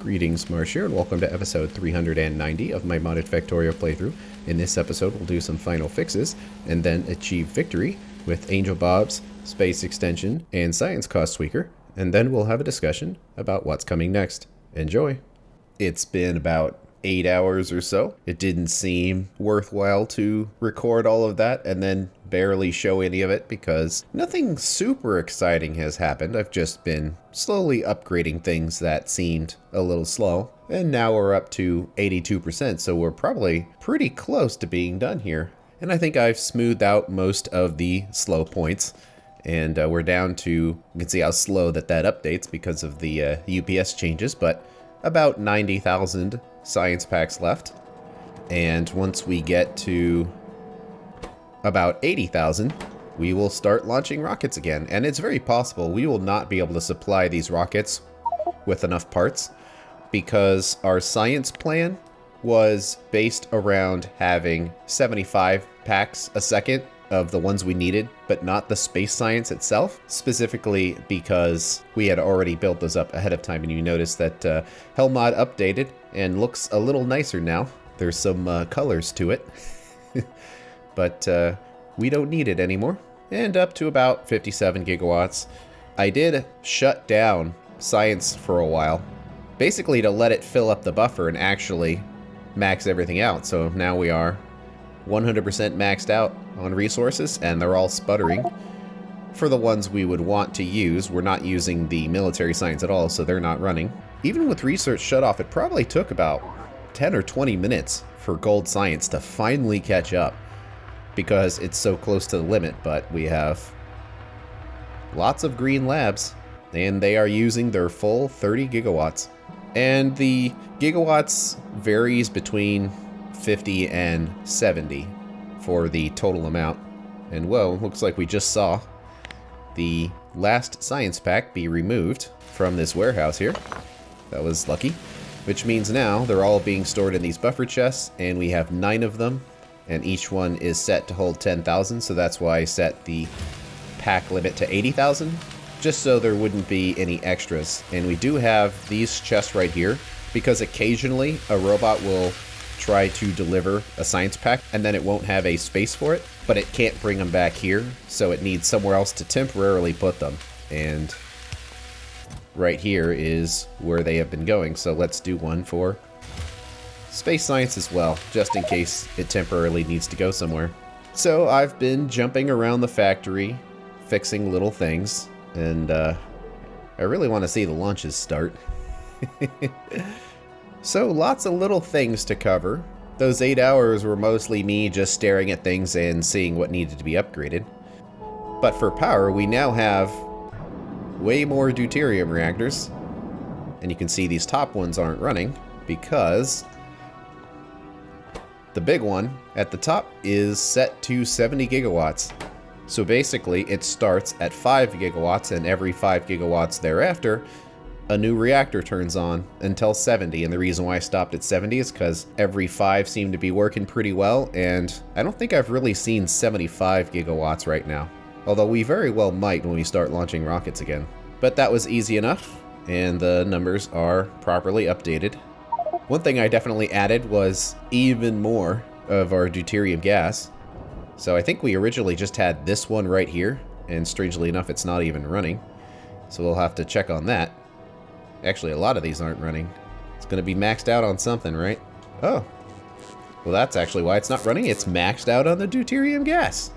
Greetings, Marsh here, and welcome to episode 390 of my modded Factorio playthrough. In this episode, we'll do some final fixes, and then achieve victory with Angel Bob's Space Extension and Science Cost Tweaker, and then we'll have a discussion about what's coming next. Enjoy! It's been about 8 hours or so. It didn't seem worthwhile to record all of that and then barely show any of it because nothing super exciting has happened. I've just been slowly upgrading things that seemed a little slow, and now we're up to 82%, so we're probably pretty close to being done here. And I think I've smoothed out most of the slow points, and we're down to, you can see how slow that updates because of the UPS changes, but about 90,000 science packs left. And once we get to about 80,000, we will start launching rockets again. And it's very possible we will not be able to supply these rockets with enough parts because our science plan was based around having 75 packs a second of the ones we needed, but not the space science itself, specifically because we had already built those up ahead of time. And you notice that Hellmod updated and looks a little nicer now. There's some colors to it, but we don't need it anymore. And up to about 57 gigawatts. I did shut down science for a while, basically to let it fill up the buffer and actually max everything out. So now we are 100% maxed out on resources, and they're all sputtering. For the ones we would want to use, we're not using the military science at all, so they're not running. Even with research shut off, it probably took about 10 or 20 minutes for gold science to finally catch up because it's so close to the limit, but we have lots of green labs, and they are using their full 30 gigawatts. And the gigawatts varies between 50 and 70 for the total amount. And whoa, looks like we just saw the last science pack be removed from this warehouse here. That was lucky, which means now they're all being stored in these buffer chests, and we have 9 of them, and each one is set to hold 10,000, so that's why I set the pack limit to 80,000, just so there wouldn't be any extras. And we do have these chests right here, because occasionally a robot will try to deliver a science pack and then it won't have a space for it, but it can't bring them back here, so it needs somewhere else to temporarily put them. And right here is where they have been going, so let's do one for space science as well, just in case it temporarily needs to go somewhere. So I've been jumping around the factory, fixing little things, and I really want to see the launches start. So lots of little things to cover. Those 8 hours were mostly me just staring at things and seeing what needed to be upgraded. But for power, we now have way more deuterium reactors. And you can see these top ones aren't running because the big one at the top is set to 70 gigawatts. So basically it starts at 5 gigawatts, and every 5 gigawatts thereafter a new reactor turns on until 70, and the reason why I stopped at 70 is because every 5 seem to be working pretty well, and I don't think I've really seen 75 gigawatts right now, although we very well might when we start launching rockets again. But that was easy enough, and the numbers are properly updated. One thing I definitely added was even more of our deuterium gas. So I think we originally just had this one right here, and strangely enough it's not even running, so we'll have to check on that. Actually, a lot of these aren't running. It's going to be maxed out on something, right? Oh. Well, that's actually why it's not running. It's maxed out on the deuterium gas.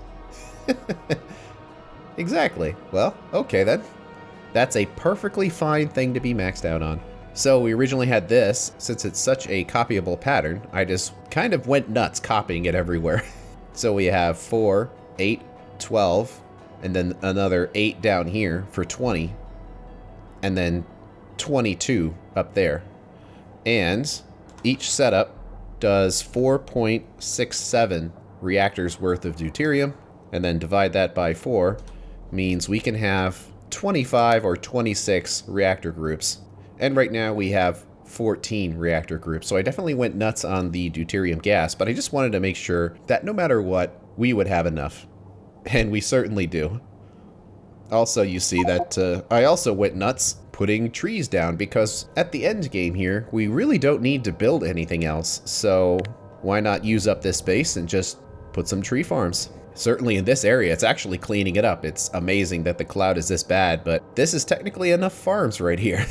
Exactly. Well, okay then. That's a perfectly fine thing to be maxed out on. So we originally had this. Since it's such a copyable pattern, I just kind of went nuts copying it everywhere. So we have 4, 8, 12, and then another 8 down here for 20. And then 22 up there, and each setup does 4.67 reactors worth of deuterium, and then divide that by 4 means we can have 25 or 26 reactor groups, and right now we have 14 reactor groups. So I definitely went nuts on the deuterium gas, but I just wanted to make sure that no matter what, we would have enough, and we certainly do. Also, you see that I also went nuts putting trees down, because at the end game here, we really don't need to build anything else. So why not use up this space and just put some tree farms? Certainly in this area, it's actually cleaning it up. It's amazing that the cloud is this bad, but this is technically enough farms right here.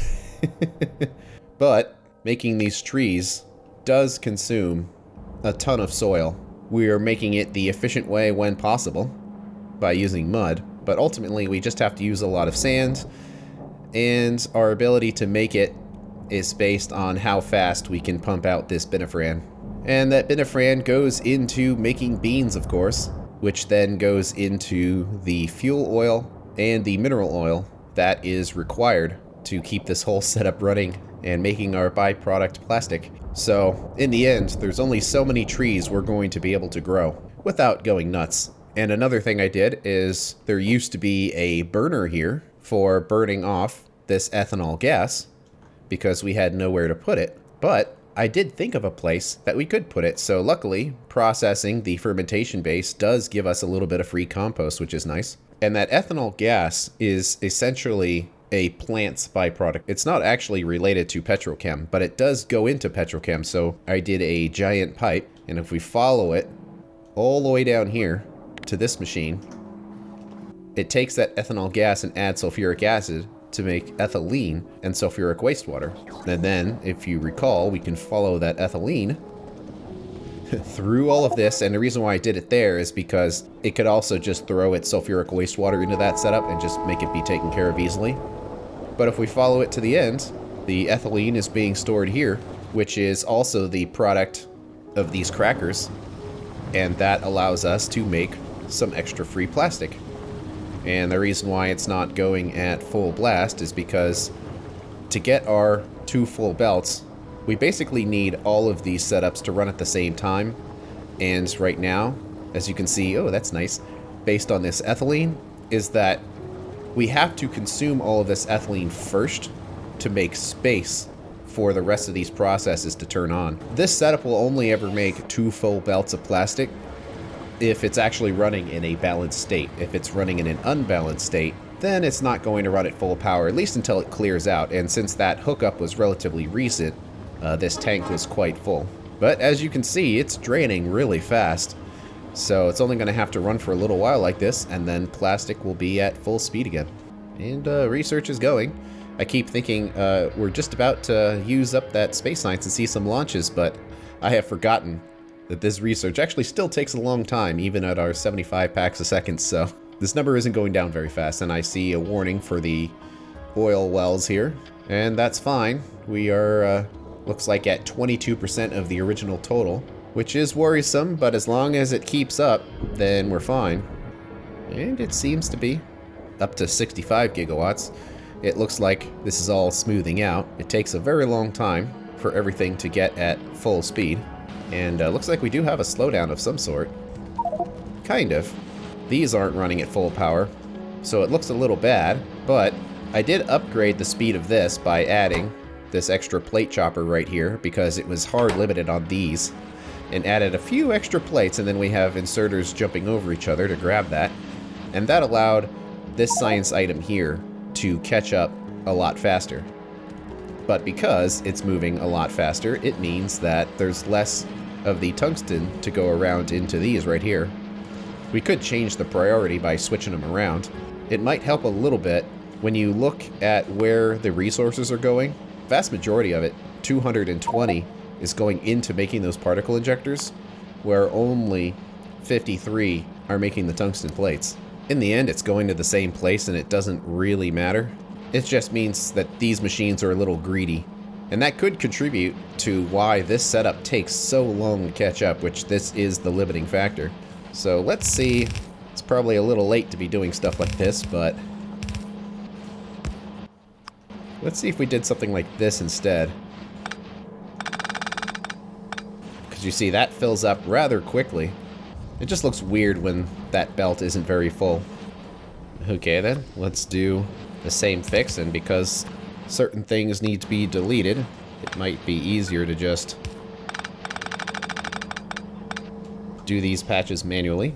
But making these trees does consume a ton of soil. We are making it the efficient way when possible by using mud, but ultimately we just have to use a lot of sand, and our ability to make it is based on how fast we can pump out this binifran. And that binifran goes into making beans, of course, which then goes into the fuel oil and the mineral oil that is required to keep this whole setup running and making our byproduct plastic. So in the end, there's only so many trees we're going to be able to grow without going nuts. And another thing I did is there used to be a burner here for burning off this ethanol gas because we had nowhere to put it. But I did think of a place that we could put it. So luckily, processing the fermentation base does give us a little bit of free compost, which is nice. And that ethanol gas is essentially a plant's byproduct. It's not actually related to petrochem, but it does go into petrochem. So I did a giant pipe, and if we follow it all the way down here to this machine, it takes that ethanol gas and adds sulfuric acid to make ethylene and sulfuric wastewater. And then, if you recall, we can follow that ethylene through all of this, and the reason why I did it there is because it could also just throw its sulfuric wastewater into that setup and just make it be taken care of easily. But if we follow it to the end, the ethylene is being stored here, which is also the product of these crackers, and that allows us to make some extra free plastic. And the reason why it's not going at full blast is because to get our 2 full belts, we basically need all of these setups to run at the same time. And right now, as you can see, oh, that's nice, based on this ethylene, is that we have to consume all of this ethylene first to make space for the rest of these processes to turn on. This setup will only ever make 2 full belts of plastic if it's actually running in a balanced state. If it's running in an unbalanced state, then it's not going to run at full power, at least until it clears out. And since that hookup was relatively recent, this tank was quite full. But as you can see, it's draining really fast. So it's only going to have to run for a little while like this, and then plastic will be at full speed again. And research is going. I keep thinking we're just about to use up that space science and see some launches, but I have forgotten that this research actually still takes a long time, even at our 75 packs a second, so this number isn't going down very fast. And I see a warning for the oil wells here, and that's fine. We are, looks like at 22% of the original total, which is worrisome, but as long as it keeps up, then we're fine. And it seems to be up to 65 gigawatts. It looks like this is all smoothing out. It takes a very long time for everything to get at full speed. And looks like we do have a slowdown of some sort. Kind of. These aren't running at full power, so it looks a little bad, but I did upgrade the speed of this by adding this extra plate chopper right here because it was hard limited on these, and added a few extra plates, and then we have inserters jumping over each other to grab that. And that allowed this science item here to catch up a lot faster. But because it's moving a lot faster, it means that there's less of the tungsten to go around into these right here. We could change the priority by switching them around. It might help a little bit when you look at where the resources are going. Vast majority of it, 220, is going into making those particle injectors, where only 53 are making the tungsten plates. In the end, it's going to the same place, and it doesn't really matter. It just means that these machines are a little greedy. And that could contribute to why this setup takes so long to catch up, which this is the limiting factor. So let's see. It's probably a little late to be doing stuff like this, but let's see if we did something like this instead. Because you see, that fills up rather quickly. It just looks weird when that belt isn't very full. Okay then, let's do the same fix, and because certain things need to be deleted, it might be easier to just do these patches manually.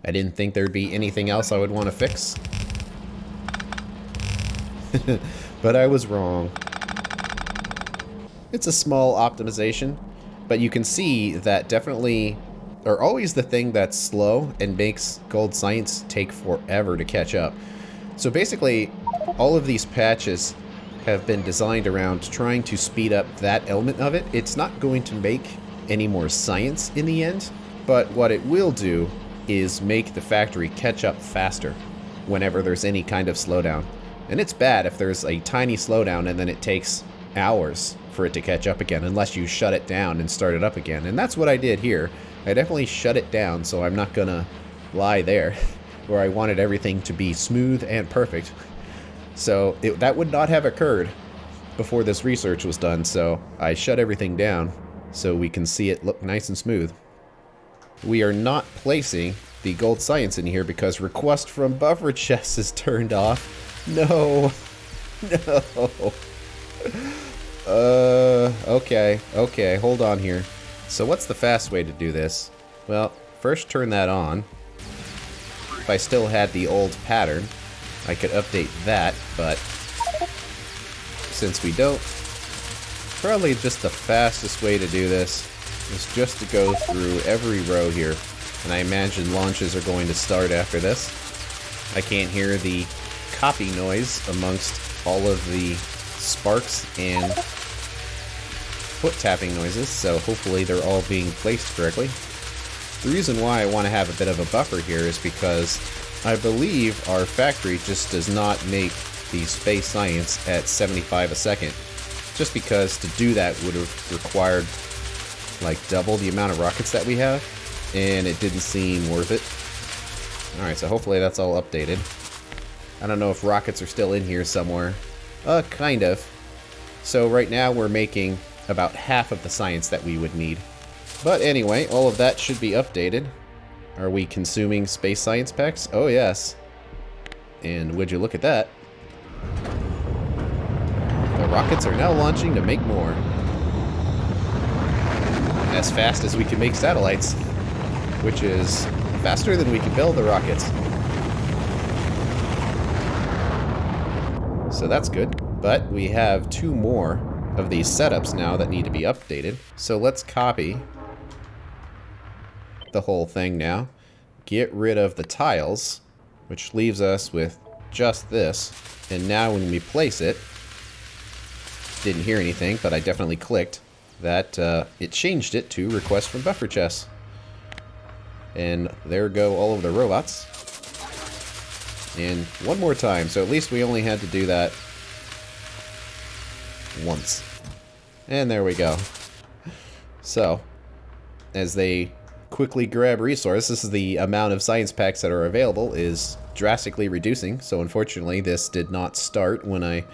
I didn't think there'd be anything else I would want to fix. But I was wrong. It's a small optimization, but you can see that definitely are always the thing that's slow and makes gold science take forever to catch up. So basically, all of these patches have been designed around trying to speed up that element of it. It's not going to make any more science in the end, but what it will do is make the factory catch up faster whenever there's any kind of slowdown. And it's bad if there's a tiny slowdown and then it takes hours for it to catch up again, unless you shut it down and start it up again. And that's what I did here. I definitely shut it down, so I'm not gonna lie there, where I wanted everything to be smooth and perfect. So that would not have occurred before this research was done, so I shut everything down so we can see it look nice and smooth. We are not placing the gold science in here because request from buffer chests is turned off. No. No. Okay, hold on here. So what's the fast way to do this? Well, first turn that on. If I still had the old pattern, I could update that, but since we don't, probably just the fastest way to do this is just to go through every row here. And I imagine launches are going to start after this. I can't hear the copy noise amongst all of the sparks and foot tapping noises, so hopefully they're all being placed correctly. The reason why I want to have a bit of a buffer here is because I believe our factory just does not make the space science at 75 a second. Just because to do that would have required like double the amount of rockets that we have, and it didn't seem worth it. Alright, so hopefully that's all updated. I don't know if rockets are still in here somewhere. Kind of. So right now we're making about half of the science that we would need. But anyway, all of that should be updated. Are we consuming space science packs? Oh yes. And would you look at that? The rockets are now launching to make more. As fast as we can make satellites, which is faster than we can build the rockets. So that's good, but we have 2 more of these setups now that need to be updated. So let's copy the whole thing now. Get rid of the tiles, which leaves us with just this. And now when we place it, didn't hear anything, but I definitely clicked that it changed it to request from buffer chests. And there go all of the robots. And one more time, so at least we only had to do that once. And there we go. So, as they quickly grab resource, this is the amount of science packs that are available is drastically reducing. So unfortunately, this did not start when I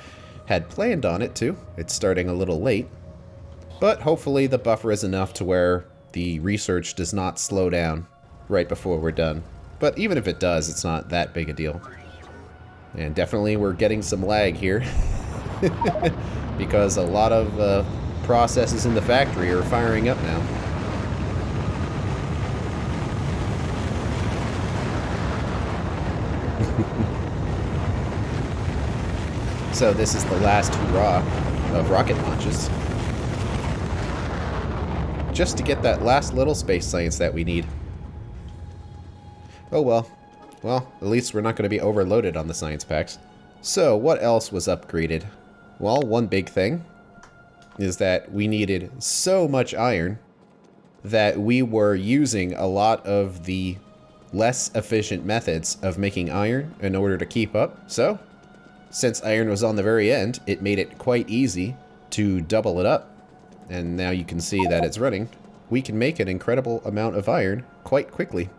had planned on it to. It's starting a little late. But hopefully the buffer is enough to where the research does not slow down right before we're done. But even if it does, it's not that big a deal. And definitely we're getting some lag here. Because a lot of processes in the factory are firing up now. So this is the last hurrah of rocket launches. Just to get that last little space science that we need. Oh well. Well, at least we're not going to be overloaded on the science packs. So, what else was upgraded? Well, one big thing is that we needed so much iron that we were using a lot of the less efficient methods of making iron in order to keep up. So, since iron was on the very end, it made it quite easy to double it up. And now you can see that it's running. We can make an incredible amount of iron quite quickly.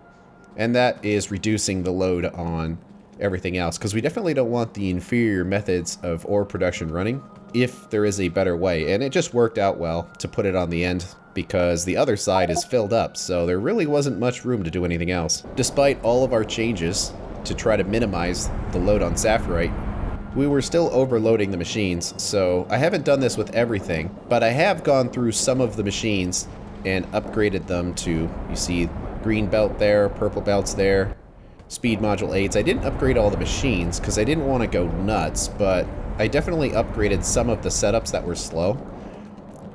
And that is reducing the load on everything else, because we definitely don't want the inferior methods of ore production running if there is a better way. And it just worked out well to put it on the end because the other side is filled up, so there really wasn't much room to do anything else. Despite all of our changes to try to minimize the load on Saphirite, we were still overloading the machines. So I haven't done this with everything, but I have gone through some of the machines and upgraded them to, you see, green belt there, purple belts there, speed module 8s. I didn't upgrade all the machines because I didn't want to go nuts, but I definitely upgraded some of the setups that were slow.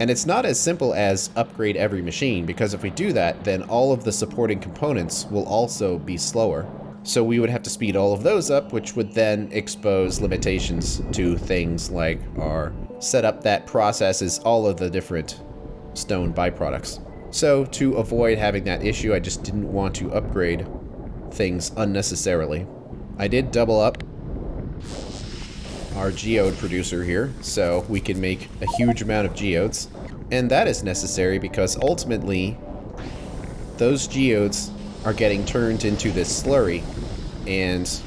And it's not as simple as upgrade every machine, because if we do that, then all of the supporting components will also be slower. So we would have to speed all of those up, which would then expose limitations to things like our setup that processes all of the different stone byproducts. So to avoid having that issue, I just didn't want to upgrade things unnecessarily. I did double up our geode producer here, so we can make a huge amount of geodes. And that is necessary because ultimately, those geodes are getting turned into this slurry, and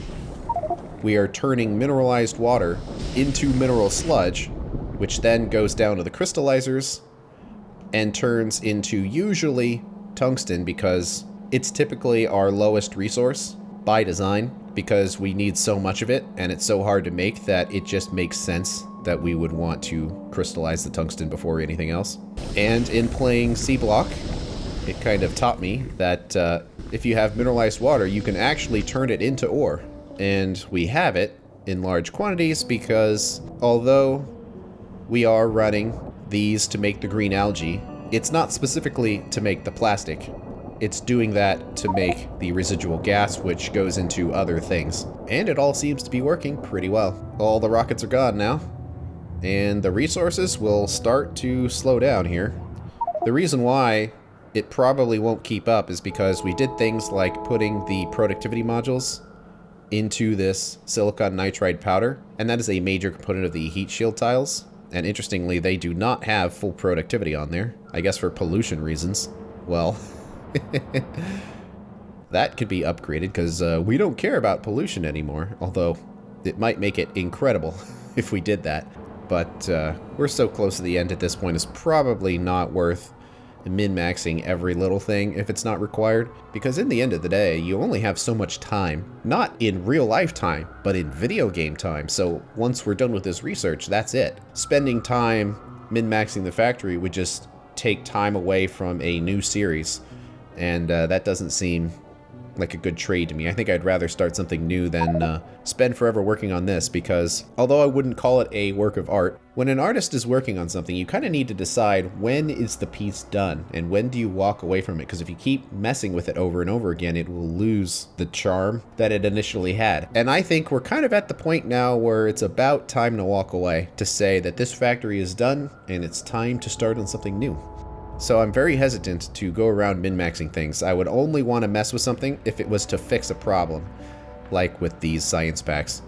we are turning mineralized water into mineral sludge, which then goes down to the crystallizers and turns into usually tungsten, because it's typically our lowest resource by design, because we need so much of it and it's so hard to make that it just makes sense that we would want to crystallize the tungsten before anything else. And in playing C-Block, it kind of taught me that if you have mineralized water, you can actually turn it into ore. And we have it in large quantities because although we are running these to make the green algae, it's not specifically to make the plastic. It's doing that to make the residual gas, which goes into other things. And it all seems to be working pretty well. All the rockets are gone now, and the resources will start to slow down here. The reason why it probably won't keep up is because we did things like putting the productivity modules into this silicon nitride powder, and that is a major component of the heat shield tiles. And interestingly, they do not have full productivity on there, I guess for pollution reasons. Well, that could be upgraded because we don't care about pollution anymore, although it might make it incredible if we did that. But we're so close to the end at this point, it's probably not worth min-maxing every little thing if it's not required, because in the end of the day, you only have so much time. Not in real life time, but in video game time. So once we're done with this research, that's it. Spending time min-maxing the factory would just take time away from a new series, and that doesn't seem like a good trade to me. I think I'd rather start something new than spend forever working on this, because although I wouldn't call it a work of art, when an artist is working on something, you kind of need to decide when is the piece done and when do you walk away from it, because if you keep messing with it over and over again, it will lose the charm that it initially had. And I think we're kind of at the point now where it's about time to walk away, to say that this factory is done and it's time to start on something new. So I'm very hesitant to go around min-maxing things. I would only want to mess with something if it was to fix a problem, like with these science packs.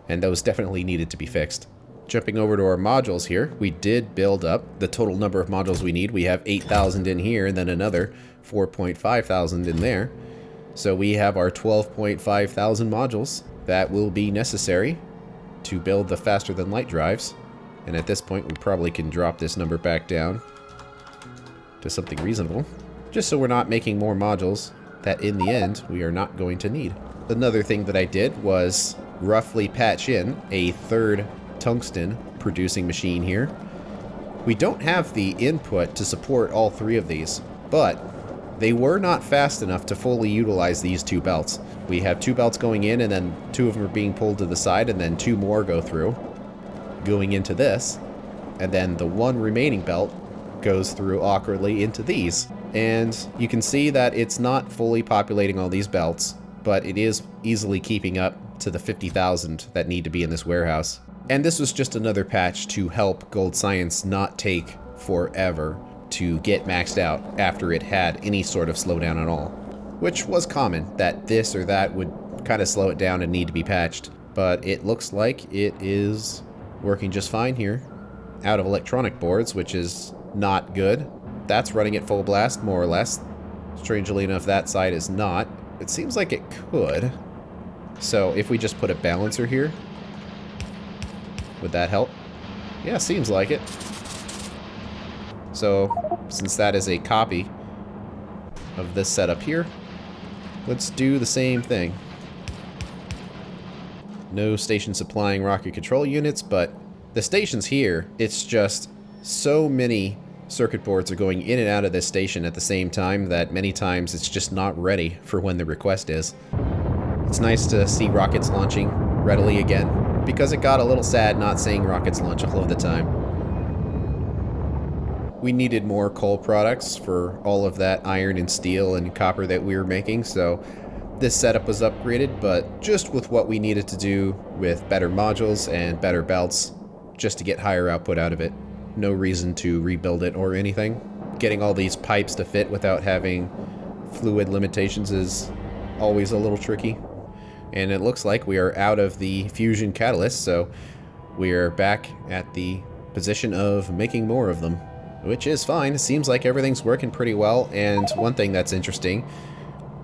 And those definitely needed to be fixed. Jumping over to our modules here, we did build up the total number of modules we need. We have 8,000 in here and then another 4.5 thousand in there. So we have our 12.5 thousand modules that will be necessary to build the faster than light drives. And at this point, we probably can drop this number back down to something reasonable, just so we're not making more modules that in the end we are not going to need. Another thing that I did was roughly patch in a third tungsten producing machine here. We don't have the input to support all three of these, but they were not fast enough to fully utilize these two belts. We have two belts going in, and then two of them are being pulled to the side, and then two more go through, going into this, and then the one remaining belt goes through awkwardly into these. And you can see that it's not fully populating all these belts, but it is easily keeping up to the 50,000 that need to be in this warehouse. And this was just another patch to help Gold Science not take forever to get maxed out after it had any sort of slowdown at all. Which was common, that this or that would kind of slow it down and need to be patched. But it looks like it is working just fine here, out of electronic boards, which is not good. That's running at full blast, more or less. Strangely enough, that side is not. It seems like it could. So if we just put a balancer here, would that help? Yeah, seems like it. So since that is a copy of this setup here, let's do the same thing. No station supplying rocket control units, but the stations here, it's just so many circuit boards are going in and out of this station at the same time that many times it's just not ready for when the request is. It's nice to see rockets launching readily again. because it got a little sad not seeing rockets launch all of the time. We needed more coal products for all of that iron and steel and copper that we were making, so this setup was upgraded, but just with what we needed to do with better modules and better belts, just to get higher output out of it. No reason to rebuild it or anything. Getting all these pipes to fit without having fluid limitations is always a little tricky. And it looks like we are out of the fusion catalyst, so we are back at the position of making more of them, which is fine. It seems like everything's working pretty well, and one thing that's interesting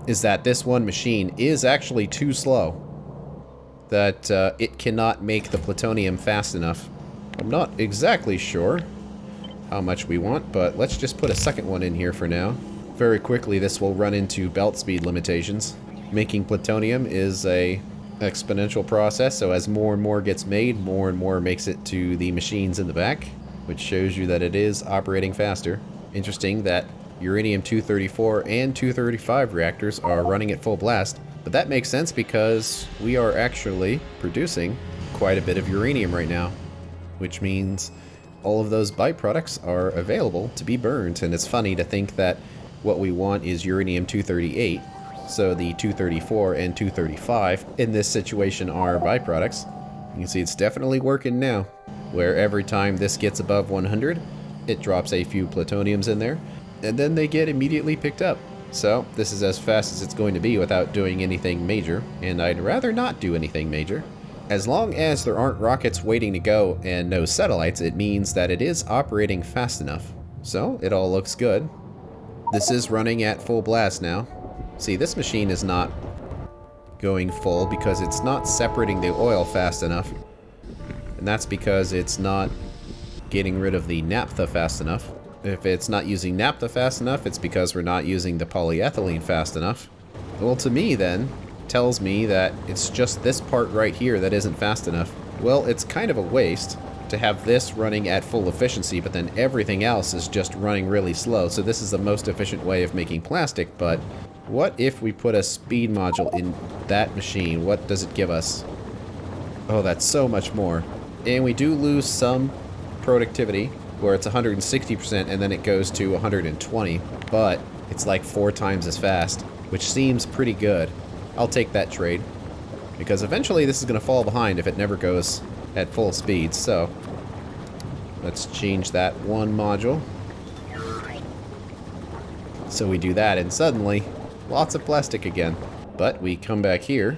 is that this one machine is actually too slow. That it cannot make the plutonium fast enough. I'm not exactly sure how much we want, but let's just put a second one in here for now. Very quickly this will run into belt speed limitations. Making plutonium is a exponential process, so as more and more gets made, more and more makes it to the machines in the back, which shows you that it is operating faster. Interesting that uranium-234 and 235 reactors are running at full blast, but that makes sense because we are actually producing quite a bit of uranium right now, which means all of those byproducts are available to be burned. And it's funny to think that what we want is uranium-238, so the 234 and 235 in this situation are byproducts. You can see it's definitely working now, where every time this gets above 100, it drops a few plutoniums in there, and then they get immediately picked up. So this is as fast as it's going to be without doing anything major, and I'd rather not do anything major. As long as there aren't rockets waiting to go and no satellites, it means that it is operating fast enough. So it all looks good. This is running at full blast now. See, this machine is not going full because it's not separating the oil fast enough. And that's because it's not getting rid of the naphtha fast enough. If it's not using naphtha fast enough, it's because we're not using the polyethylene fast enough. Well, to me then, tells me that it's just this part right here that isn't fast enough. Well, it's kind of a waste to have this running at full efficiency, but then everything else is just running really slow. So this is the most efficient way of making plastic, but what if we put a speed module in that machine? What does it give us? Oh, that's so much more. And we do lose some productivity, where it's 160% and then it goes to 120, but it's like 4 times as fast, which seems pretty good. I'll take that trade, because eventually this is going to fall behind if it never goes at full speed. So let's change that one module. So we do that, and suddenly lots of plastic again. But we come back here,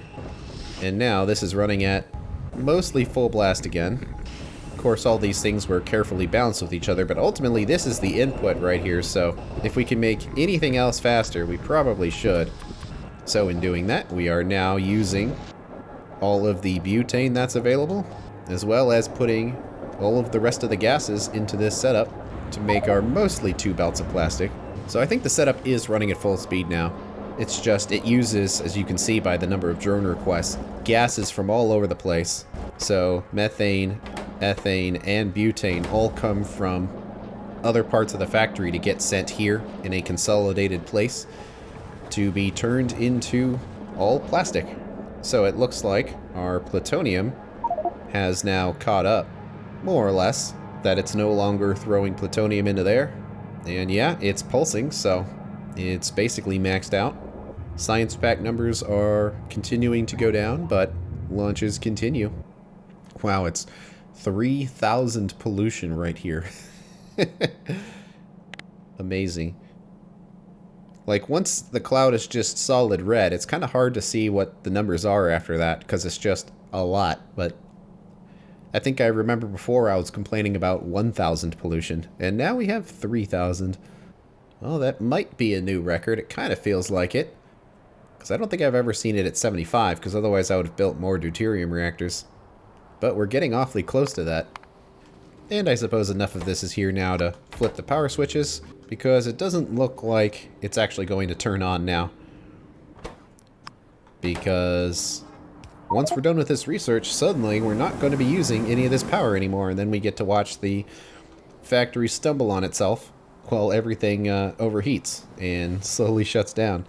and now this is running at mostly full blast again. Of course, all these things were carefully balanced with each other, but ultimately this is the input right here, so if we can make anything else faster, we probably should. So in doing that, we are now using all of the butane that's available, as well as putting all of the rest of the gases into this setup to make our mostly 2 belts of plastic. So I think the setup is running at full speed now. It's just, it uses, as you can see by the number of drone requests, gases from all over the place. So methane, ethane, and butane all come from other parts of the factory to get sent here in a consolidated place to be turned into all plastic. So it looks like our plutonium has now caught up, more or less, that it's no longer throwing plutonium into there. And yeah, it's pulsing, so it's basically maxed out. Science pack numbers are continuing to go down, but launches continue. Wow, it's 3,000 pollution right here. Amazing. Like, once the cloud is just solid red, it's kind of hard to see what the numbers are after that, because it's just a lot. But I think I remember before I was complaining about 1,000 pollution, and now we have 3,000. Well, that might be a new record. It kind of feels like it, because I don't think I've ever seen it at 75, because otherwise I would have built more deuterium reactors. But we're getting awfully close to that. And I suppose enough of this is here now to flip the power switches, because it doesn't look like it's actually going to turn on now. Because once we're done with this research, suddenly we're not going to be using any of this power anymore, and then we get to watch the factory stumble on itself while everything overheats and slowly shuts down.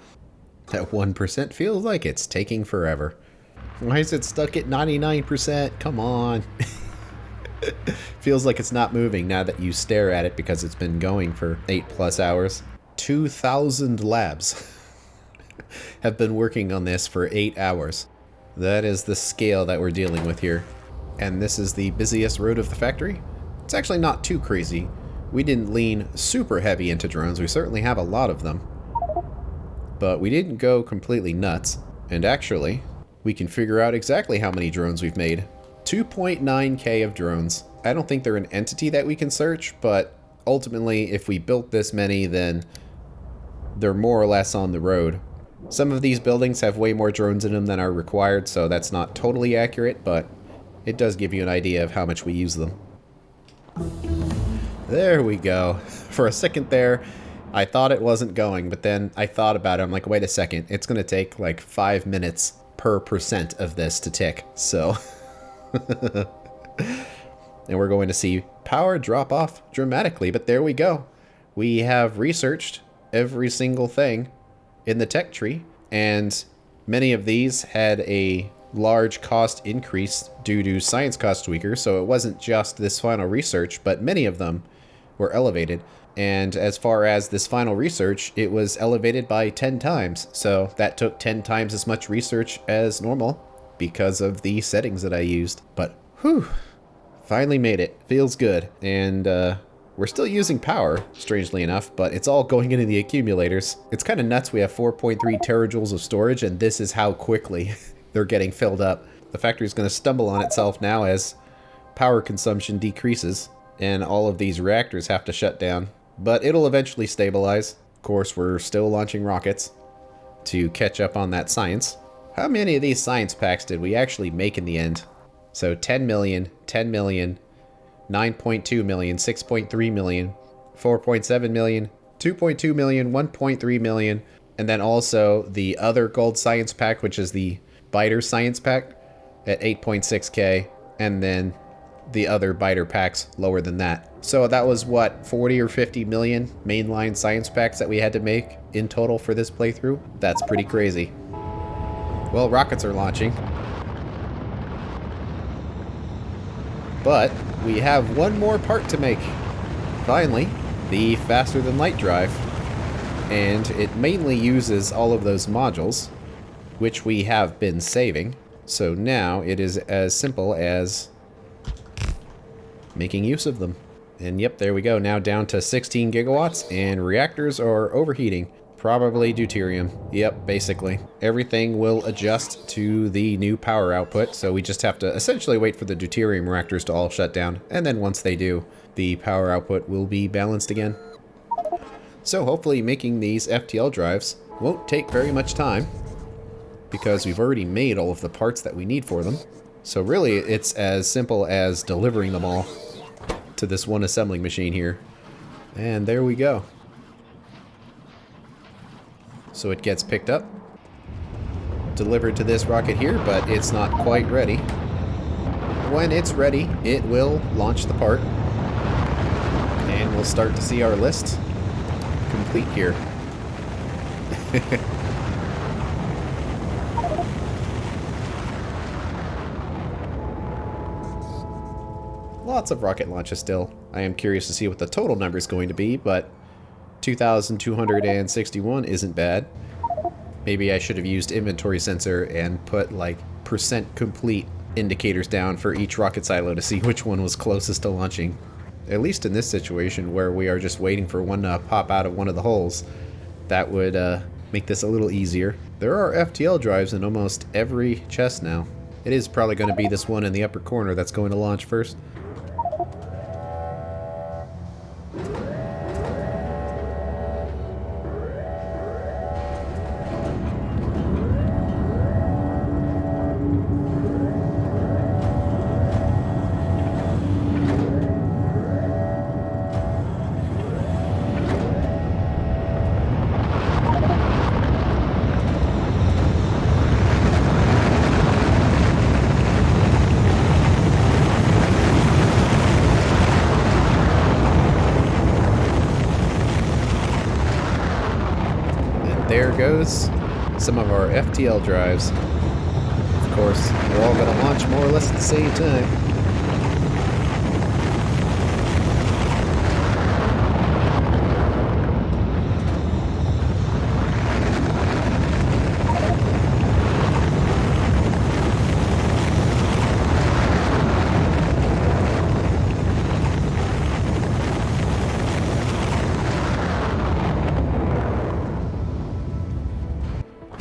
That 1% feels like it's taking forever. Why is it stuck at 99%? Come on. Feels like it's not moving now that you stare at it because it's been going for 8+ hours. 2,000 labs have been working on this for 8 hours. That is the scale that we're dealing with here. And this is the busiest road of the factory. It's actually not too crazy. We didn't lean super heavy into drones. We certainly have a lot of them. But we didn't go completely nuts. And actually, we can figure out exactly how many drones we've made. 2.9K of drones. I don't think they're an entity that we can search, but ultimately, if we built this many, then they're more or less on the road. Some of these buildings have way more drones in them than are required, so that's not totally accurate, but it does give you an idea of how much we use them. There we go. For a second there, I thought it wasn't going, but then I thought about it. I'm like, wait a second. It's going to take like 5 minutes per percent of this to tick, so... And we're going to see power drop off dramatically, but there we go. We have researched every single thing in the tech tree, and many of these had a large cost increase due to science cost tweakers, so it wasn't just this final research, but many of them were elevated. And as far as this final research, it was elevated by 10 times, so that took 10 times as much research as normal because of the settings that I used. But whew, finally made it. Feels good. And we're still using power, strangely enough, but it's all going into the accumulators. It's kind of nuts. We have 4.3 terajoules of storage, and this is how quickly they're getting filled up. The factory's going to stumble on itself now as power consumption decreases, and all of these reactors have to shut down. But it'll eventually stabilize. Of course, we're still launching rockets to catch up on that science. How many of these science packs did we actually make in the end? So 10 million, 10 million, 9.2 million, 6.3 million, 4.7 million, 2.2 million, 1.3 million, and then also the other gold science pack, which is the biter science pack at 8.6K, and then the other biter packs lower than that. So that was what, 40 or 50 million mainline science packs that we had to make in total for this playthrough? That's pretty crazy. Well, rockets are launching. But we have one more part to make. Finally, the faster than light drive. And it mainly uses all of those modules, which we have been saving. So now it is as simple as making use of them. And yep, there we go. Now down to 16 gigawatts, and reactors are overheating. Probably deuterium. Yep, basically. Everything will adjust to the new power output, so we just have to essentially wait for the deuterium reactors to all shut down, and then once they do, the power output will be balanced again. So hopefully making these FTL drives won't take very much time, because we've already made all of the parts that we need for them. So really, it's as simple as delivering them all to this one assembling machine here. And there we go. So it gets picked up, delivered to this rocket here, but it's not quite ready. When it's ready, it will launch the part, and we'll start to see our list complete here. Lots of rocket launches still. I am curious to see what the total number is going to be, but 2,261 isn't bad. Maybe I should have used inventory sensor and put like % complete indicators down for each rocket silo to see which one was closest to launching. At least in this situation where we are just waiting for one to pop out of one of the holes, that would make this a little easier. There are FTL drives in almost every chest now. It is probably going to be this one in the upper corner that's going to launch first. There goes some of our FTL drives. Of course, we're all going to launch more or less at the same time.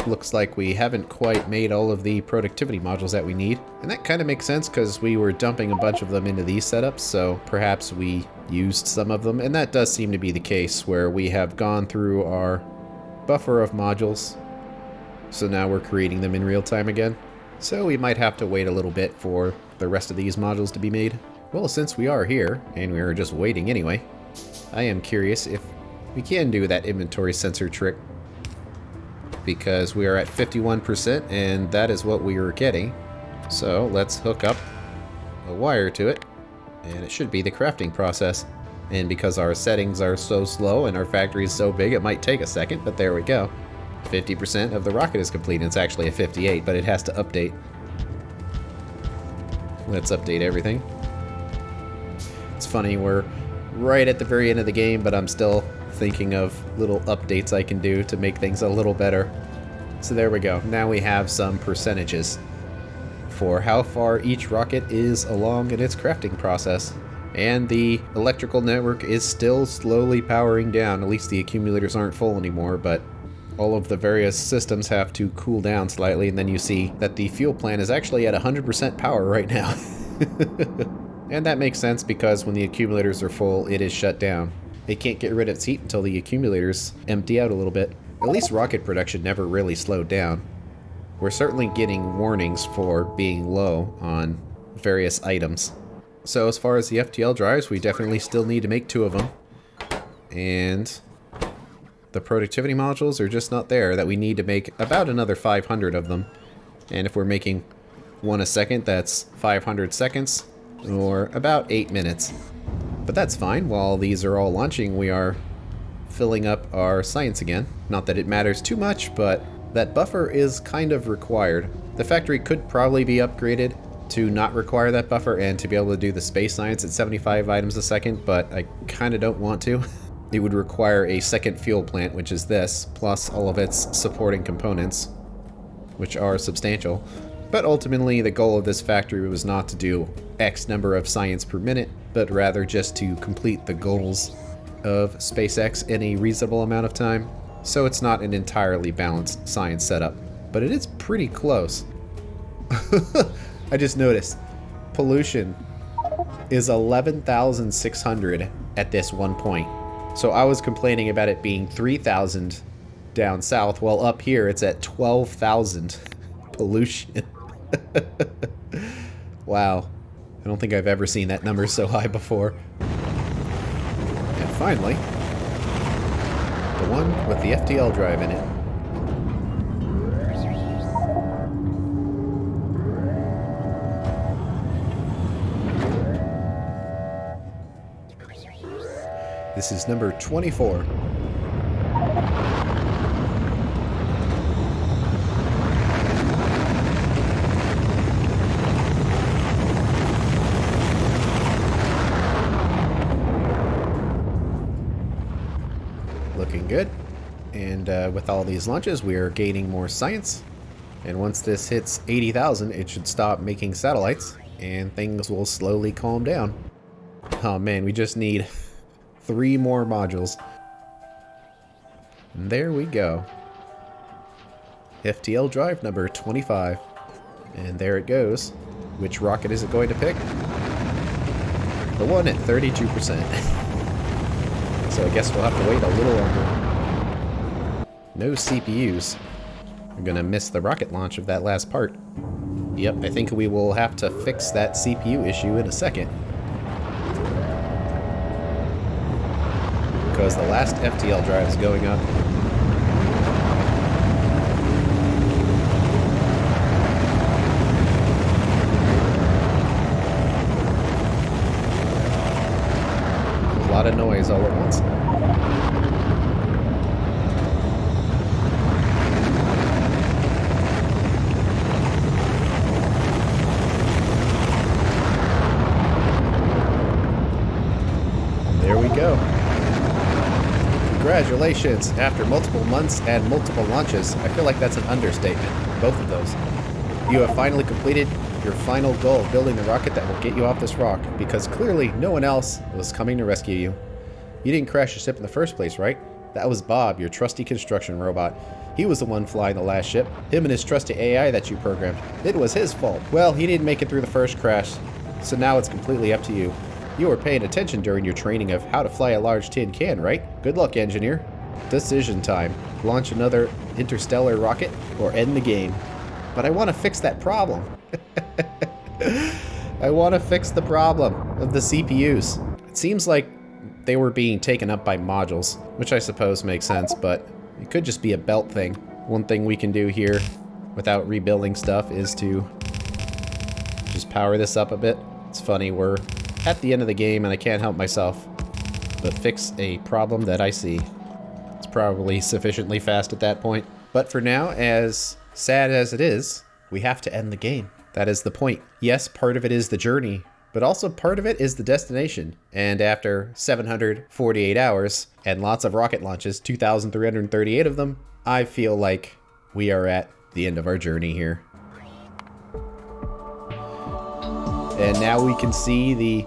Looks like we haven't quite made all of the productivity modules that we need. And that kind of makes sense because we were dumping a bunch of them into these setups, so perhaps we used some of them. And that does seem to be the case where we have gone through our buffer of modules. So now we're creating them in real time again. So we might have to wait a little bit for the rest of these modules to be made. Well, since we are here, and we are just waiting anyway, I am curious if we can do that inventory sensor trick, because we are at 51% and that is what we were getting. So let's hook up a wire to it and it should be the crafting process. And because our settings are so slow and our factory is so big, it might take a second, but there we go. 50% of the rocket is complete. It's actually a 58, but it has to update. Let's update everything. It's funny, we're right at the very end of the game, but I'm still thinking of little updates I can do to make things a little better. So there we go. Now we have some percentages for how far each rocket is along in its crafting process. And the electrical network is still slowly powering down. At least the accumulators aren't full anymore, but all of the various systems have to cool down slightly, and then you see that the fuel plant is actually at 100% power right now. And that makes sense because when the accumulators are full, it is shut down. It can't get rid of its heat until the accumulators empty out a little bit. At least rocket production never really slowed down. We're certainly getting warnings for being low on various items. So as far as the FTL drives, we definitely still need to make 2 of them. And the productivity modules are just not there, that we need to make about another 500 of them. And if we're making 1 a second, that's 500 seconds, or about 8 minutes. But that's fine. While these are all launching, we are filling up our science again. Not that it matters too much, but that buffer is kind of required. The factory could probably be upgraded to not require that buffer and to be able to do the space science at 75 items a second, but I kind of don't want to. It would require a second fuel plant, which is this, plus all of its supporting components, which are substantial. But ultimately, the goal of this factory was not to do X number of science per minute, but rather just to complete the goals of SpaceX in a reasonable amount of time. So it's not an entirely balanced science setup, but it is pretty close. I just noticed pollution is 11,600 at this one point. So I was complaining about it being 3,000 down south, while up here it's at 12,000 pollution. Wow. I don't think I've ever seen that number so high before. And finally, the one with the FTL drive in it. This is number 24. Looking good. And with all these launches, we are gaining more science. And once this hits 80,000, it should stop making satellites, and things will slowly calm down. Oh man, we just need 3 more modules. And there we go. FTL drive number 25. And there it goes. Which rocket is it going to pick? The one at 32%. So I guess we'll have to wait a little longer. No CPUs. I'm gonna miss the rocket launch of that last part. Yep, I think we will have to fix that CPU issue in a second. Because the last FTL drive is going up. A lot of noise all at once. go. Congratulations. After multiple months and multiple launches, I feel like that's an understatement, both of those. You have finally completed your final goal, building the rocket that will get you off this rock, because clearly no one else was coming to rescue you. You didn't crash your ship in the first place, right? That was Bob, your trusty construction robot. He was the one flying the last ship, him and his trusty AI that you programmed. It was his fault. Well, he didn't make it through the first crash, so now it's completely up to you. You were paying attention during your training of how to fly a large tin can, right? Good luck, engineer. Decision time. Launch another interstellar rocket or end the game. But I want to fix that problem. I want to fix the problem of the CPUs. It seems like they were being taken up by modules, which I suppose makes sense, but it could just be a belt thing. One thing we can do here without rebuilding stuff is to just power this up a bit. It's funny, we're at the end of the game and I can't help myself but fix a problem that I see. It's probably sufficiently fast at that point. But for now, as sad as it is, we have to end the game. That is the point. Yes, part of it is the journey, but also part of it is the destination. And after 748 hours and lots of rocket launches, 2,338 of them, I feel like we are at the end of our journey here. And now we can see the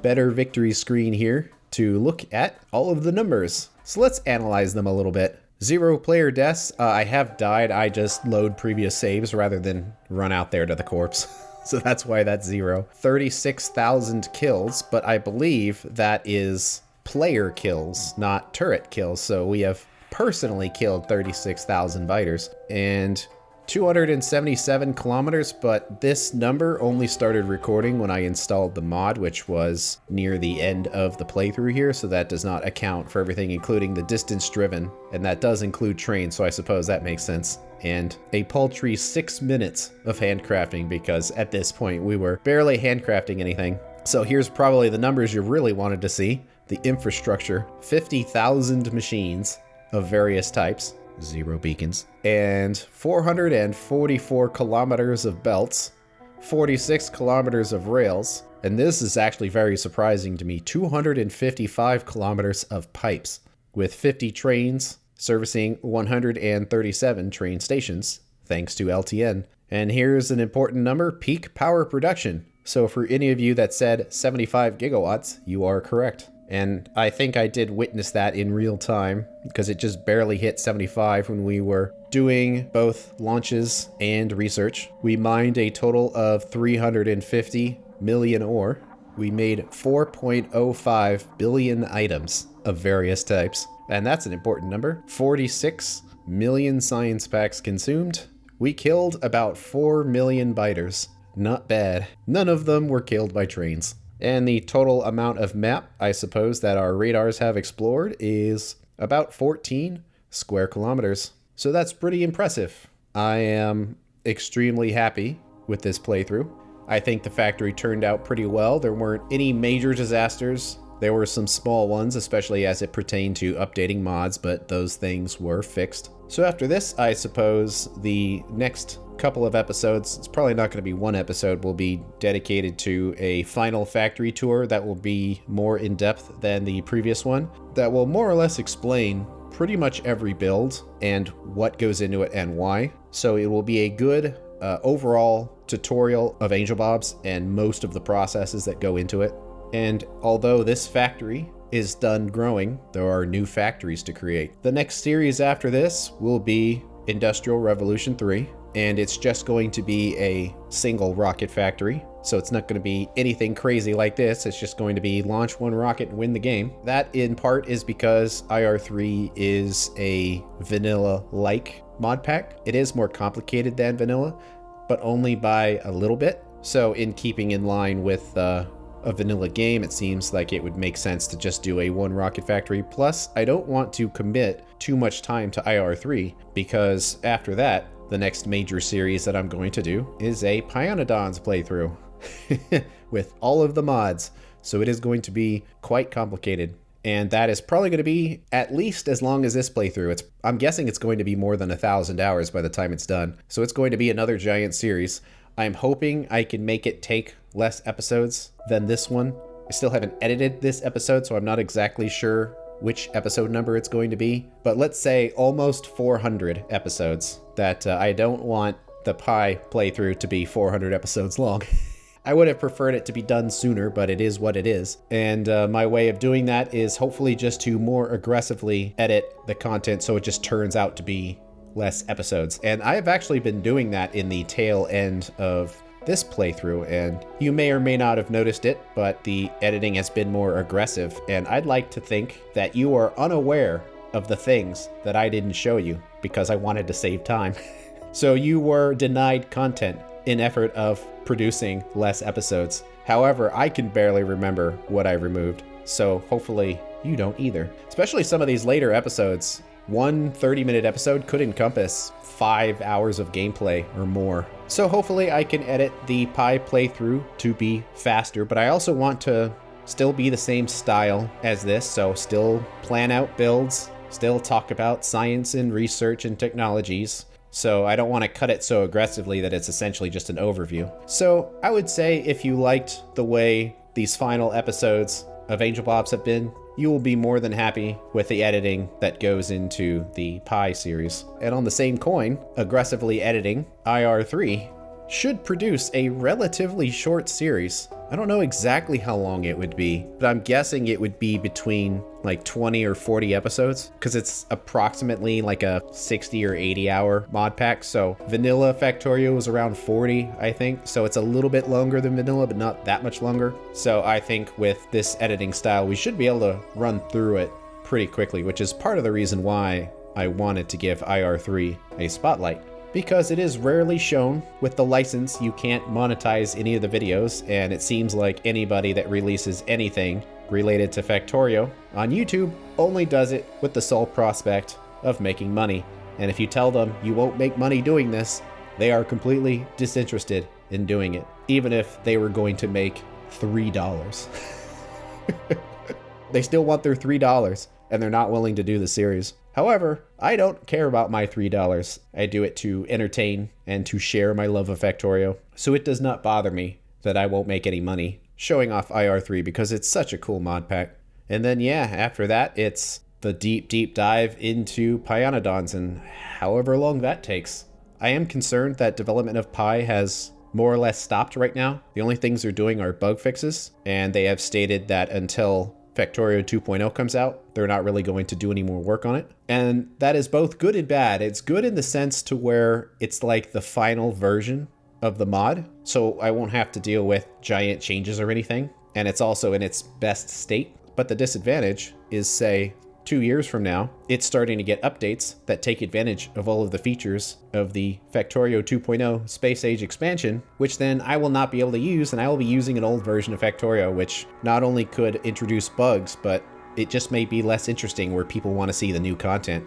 better victory screen here to look at all of the numbers. So let's analyze them a little bit. 0 player deaths. I have died. I just load previous saves rather than run out there to the corpse. So that's why that's 0. 36,000 kills, but I believe that is player kills, not turret kills. So we have personally killed 36,000 biters. And 277 kilometers, but this number only started recording when I installed the mod, which was near the end of the playthrough here, so that does not account for everything, including the distance driven, and that does include trains, so I suppose that makes sense. And a paltry 6 minutes of handcrafting, because at this point we were barely handcrafting anything. So here's probably the numbers you really wanted to see. The infrastructure, 50,000 machines of various types, 0 beacons, and 444 kilometers of belts, 46 kilometers of rails, and this is actually very surprising to me, 255 kilometers of pipes, with 50 trains servicing 137 train stations, thanks to LTN. And here's an important number, peak power production. So for any of you that said 75 gigawatts, you are correct. And I think I did witness that in real time, because it just barely hit 75 when we were doing both launches and research. We mined a total of 350 million ore. We made 4.05 billion items of various types. And that's an important number. 46 million science packs consumed. We killed about 4 million biters. Not bad. None of them were killed by trains. And the total amount of map, I suppose, that our radars have explored is about 14 square kilometers. So that's pretty impressive. I am extremely happy with this playthrough. I think the factory turned out pretty well. There weren't any major disasters. There were some small ones, especially as it pertained to updating mods, but those things were fixed. So after this, I suppose the next couple of episodes, it's probably not going to be one episode, will be dedicated to a final factory tour that will be more in depth than the previous one, that will more or less explain pretty much every build and what goes into it and why. So it will be a good overall tutorial of Angel Bobs and most of the processes that go into it. And although this factory is done growing, there are new factories to create. The next series after this will be Industrial Revolution 3, and it's just going to be a single rocket factory. So it's not going to be anything crazy like this. It's just going to be launch one rocket and win the game. That in part is because IR3 is a vanilla-like mod pack. It is more complicated than vanilla, but only by a little bit. So in keeping in line with a vanilla game, it seems like it would make sense to just do a one rocket factory. Plus, I don't want to commit too much time to IR3, because after that, the next major series that I'm going to do is a Pionodons playthrough with all of the mods. So it is going to be quite complicated. And that is probably going to be at least as long as this playthrough. I'm guessing it's going to be more than 1,000 hours by the time it's done. So it's going to be another giant series. I'm hoping I can make it take less episodes than this one, I still haven't edited this episode, so I'm not exactly sure which episode number it's going to be, but let's say almost 400 episodes. That I don't want the Pi playthrough to be 400 episodes long. I would have preferred it to be done sooner, but it is what it is. And my way of doing that is hopefully just to more aggressively edit the content so it just turns out to be less episodes. And I have actually been doing that in the tail end of this playthrough, and you may or may not have noticed it, but the editing has been more aggressive. And I'd like to think that you are unaware of the things that I didn't show you because I wanted to save time. So you were denied content in effort of producing less episodes. However, I can barely remember what I removed, so hopefully you don't either. Especially some of these later episodes. One 30-minute episode could encompass 5 hours of gameplay or more. So hopefully I can edit the Pi playthrough to be faster, but I also want to still be the same style as this, so still plan out builds, still talk about science and research and technologies. So I don't want to cut it so aggressively that it's essentially just an overview. So I would say if you liked the way these final episodes of Angel Bobs have been, you will be more than happy with the editing that goes into the Pi series. And on the same coin, aggressively editing IR3 should produce a relatively short series. I don't know exactly how long it would be, but I'm guessing it would be between like 20 or 40 episodes because it's approximately like a 60 or 80 hour mod pack. So vanilla Factorio was around 40, I think. So it's a little bit longer than vanilla, but not that much longer. So I think with this editing style, we should be able to run through it pretty quickly, which is part of the reason why I wanted to give IR3 a spotlight. Because it is rarely shown. With the license, you can't monetize any of the videos, and it seems like anybody that releases anything related to Factorio on YouTube only does it with the sole prospect of making money. And if you tell them you won't make money doing this, they are completely disinterested in doing it, even if they were going to make $3. They still want their $3, and they're not willing to do the series. However, I don't care about my $3. I do it to entertain and to share my love of Factorio. So it does not bother me that I won't make any money showing off IR3 because it's such a cool mod pack. And then yeah, after that, it's the deep dive into Pionodons and however long that takes. I am concerned that development of Pi has more or less stopped right now. The only things they're doing are bug fixes, and they have stated that until Factorio 2.0 comes out, they're not really going to do any more work on it. And that is both good and bad. It's good in the sense to where it's like the final version of the mod, so I won't have to deal with giant changes or anything. And it's also in its best state. But the disadvantage is, say, 2 years from now, it's starting to get updates that take advantage of all of the features of the Factorio 2.0 Space Age expansion, which then I will not be able to use, and I will be using an old version of Factorio, which not only could introduce bugs, but it just may be less interesting where people want to see the new content.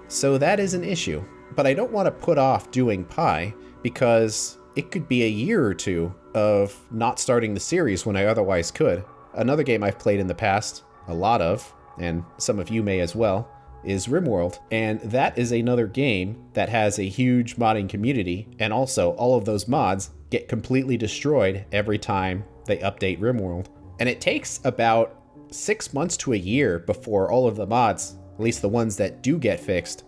So that is an issue. But I don't want to put off doing Pi because it could be a year or two of not starting the series when I otherwise could. Another game I've played in the past, a lot of, and some of you may as well, is RimWorld. And that is another game that has a huge modding community, and also all of those mods get completely destroyed every time they update RimWorld. And it takes about 6 months to a year before all of the mods, at least the ones that do get fixed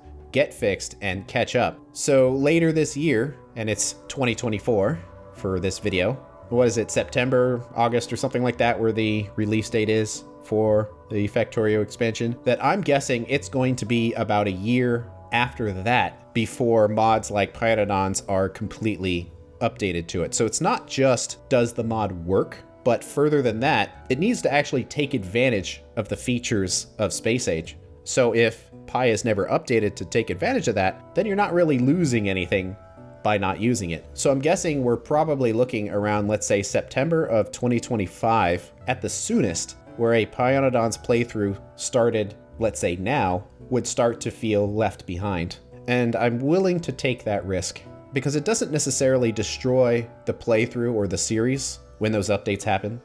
and catch up. So later this year, and it's 2024 for this video, what is it, September, August or something like that, where the release date is for the Factorio expansion, that I'm guessing it's going to be about a year after that before mods like Pionodons are completely updated to it. So it's not just does the mod work, but further than that, it needs to actually take advantage of the features of Space Age. So if Pi is never updated to take advantage of that, then you're not really losing anything by not using it. So I'm guessing we're probably looking around, let's say, September of 2025 at the soonest, where a Pionodons playthrough started, let's say now, would start to feel left behind. And I'm willing to take that risk because it doesn't necessarily destroy the playthrough or the series when those updates happen.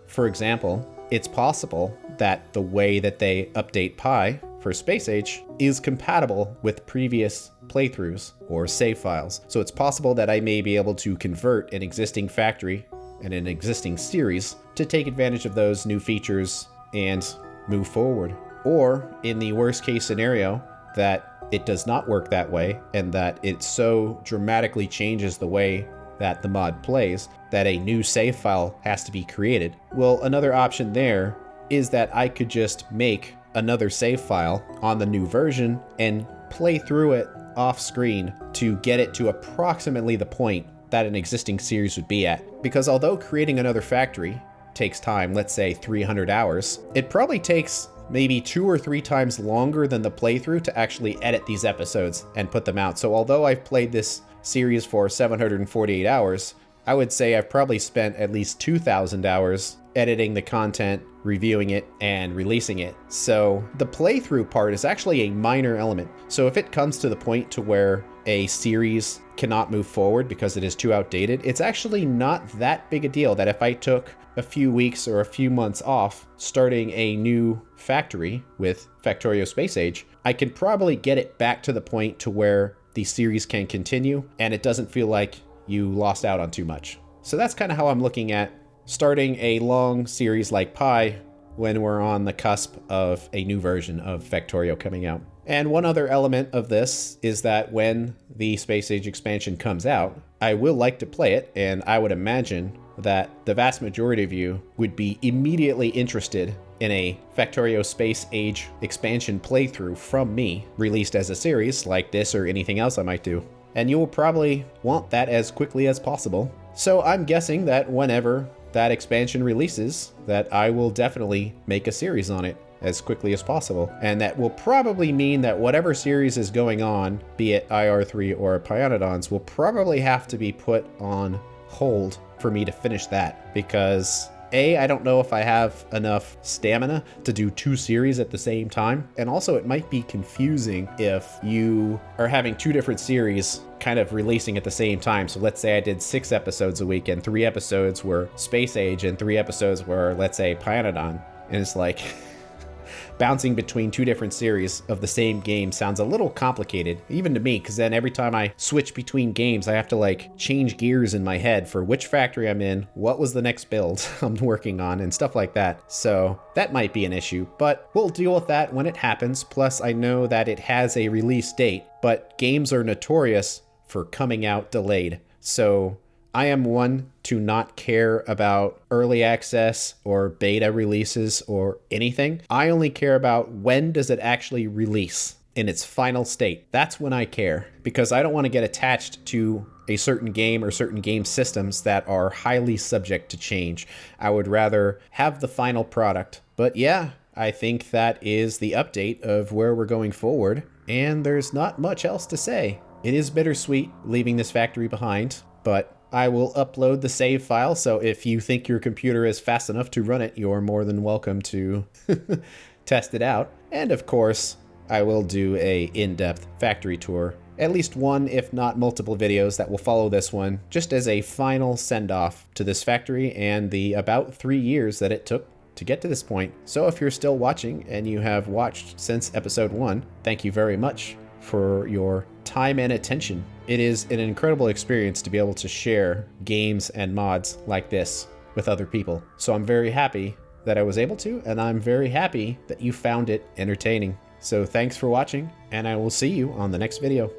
For example, it's possible that the way that they update Pi for Space Age is compatible with previous playthroughs or save files. So it's possible that I may be able to convert an existing factory and an existing series to take advantage of those new features and move forward. Or in the worst case scenario that it does not work that way and that it so dramatically changes the way that the mod plays that a new save file has to be created. Well, another option there is that I could just make another save file on the new version and play through it off screen to get it to approximately the point that an existing series would be at. Because although creating another factory takes time, let's say 300 hours, it probably takes maybe 2 or 3 times longer than the playthrough to actually edit these episodes and put them out. So although I've played this series for 748 hours, I would say I've probably spent at least 2,000 hours editing the content, reviewing it, and releasing it. So the playthrough part is actually a minor element. So if it comes to the point to where a series cannot move forward because it is too outdated, it's actually not that big a deal that if I took a few weeks or a few months off starting a new factory with Factorio Space Age, I can probably get it back to the point to where the series can continue and it doesn't feel like you lost out on too much. So that's kind of how I'm looking at starting a long series like Pi when we're on the cusp of a new version of Factorio coming out. And one other element of this is that when the Space Age expansion comes out, I will like to play it, and I would imagine that the vast majority of you would be immediately interested in a Factorio Space Age expansion playthrough from me, released as a series like this or anything else I might do. And you will probably want that as quickly as possible. So I'm guessing that whenever that expansion releases, that I will definitely make a series on it as quickly as possible. And that will probably mean that whatever series is going on, be it IR3 or Pionodons, will probably have to be put on hold for me to finish that, because I don't know if I have enough stamina to do 2 series at the same time. And also it might be confusing if you are having 2 different series kind of releasing at the same time. So let's say I did 6 episodes a week and 3 episodes were Space Age and 3 episodes were, let's say, Pionodon. And it's like bouncing between 2 different series of the same game sounds a little complicated, even to me, because then every time I switch between games, I have to like change gears in my head for which factory I'm in, what was the next build I'm working on, and stuff like that. So that might be an issue, but we'll deal with that when it happens. Plus, I know that it has a release date, but games are notorious for coming out delayed. So I am one to not care about early access or beta releases or anything. I only care about when does it actually release in its final state. That's when I care, because I don't want to get attached to a certain game or certain game systems that are highly subject to change. I would rather have the final product. But yeah, I think that is the update of where we're going forward, and there's not much else to say. It is bittersweet leaving this factory behind, but I will upload the save file, so if you think your computer is fast enough to run it, you're more than welcome to test it out. And of course, I will do a in-depth factory tour. At least one, if not multiple videos that will follow this one, just as a final send-off to this factory and the about 3 years that it took to get to this point. So if you're still watching and you have watched since episode 1, thank you very much for your time and attention. It is an incredible experience to be able to share games and mods like this with other people. So I'm very happy that I was able to, and I'm very happy that you found it entertaining. So thanks for watching, and I will see you on the next video.